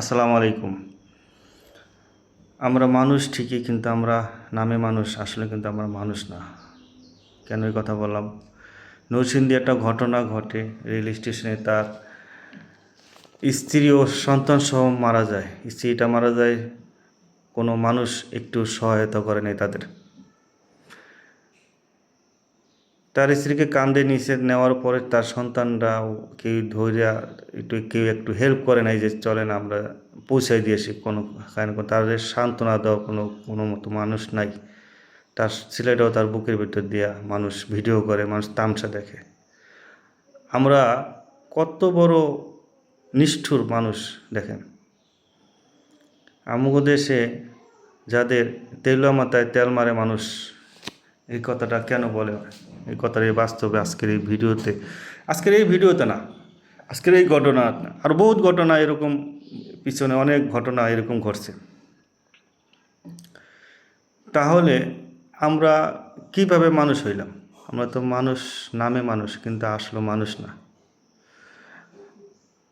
আসসালামু আলাইকুম। আমরা মানুষ ঠিকই, কিন্তু আমরা নামে মানুষ, আসলে কিন্তু আমরা মানুষ না। কেন এই কথা বললাম? নরসিংদী একটা ঘটনা ঘটে, রেল স্টেশনে তার স্ত্রী ও সন্তান সহ মারা যায়। স্ত্রীটা মারা যায়, কোনো মানুষ একটু সহায়তা করে নাই তাদের। তার স্ত্রীকে কাঁধে নিচে নেওয়ার পরে তার সন্তানরা কেউ ধৈর্য কেউ একটু হেল্প করে নাই, যে চলেন আমরা পৌঁছাই দিয়েছি। কোনো কারণ তাদের সান্ত্বনা দেওয়া কোনো মতো মানুষ নাই। তার ছেলেটাও তার বুকের ভিতর দিয়া মানুষ ভিডিও করে, মানুষ তামসা দেখে। আমরা কত বড় নিষ্ঠুর মানুষ দেখেন। আমগো দেশে যাদের তেলুয়া মাথায় তেল মারে মানুষ, এই কথাটা কেন বলে? এই কথাটা বাস্তবে আজকের এই ভিডিওতে না, আজকের এই ঘটনা না, আর বহুত ঘটনা এরকম, পিছনে অনেক ঘটনা এরকম ঘটছে। তাহলে আমরা কিভাবে মানুষ হইলাম? আমরা তো মানুষ, নামে মানুষ, কিন্তু আসলে মানুষ না।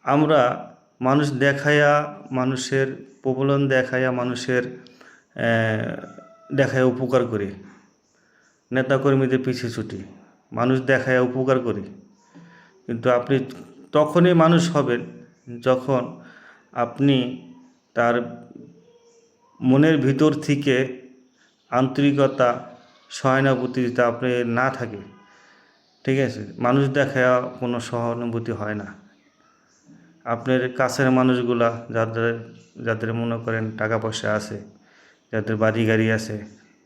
আমরা মানুষ দেখাইয়া, মানুষের প্রবলন দেখাইয়া, মানুষের দেখাইয়া উপকার করি, নেতাকর্মীদের পিছে ছুটি, মানুষ দেখাইয়া উপকার করি। কিন্তু আপনি তখনই মানুষ হবেন যখন আপনি তার মনের ভিতর থেকে আন্তরিকতা, সহানুভূতিটা আপনি না থাকে, ঠিক আছে? মানুষ দেখায়া কোনো সহানুভূতি হয় না। আপনার কাছের মানুষগুলা, যাদের যাদের মনে করেন টাকা পয়সা আছে, যাদের বাড়ি গাড়ি আছে,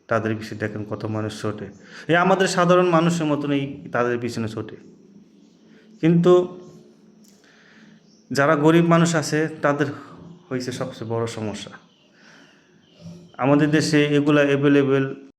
তাদের পিছনে দেখেন কত মানুষ ছোটে। এই আমাদের সাধারণ মানুষের মতনই তাদের পিছনে ছোটে। কিন্তু যারা গরিব মানুষ আছে, তাদের হয়েছে সবচেয়ে বড় সমস্যা। আমাদের দেশে এগুলা অ্যাভেলেবেল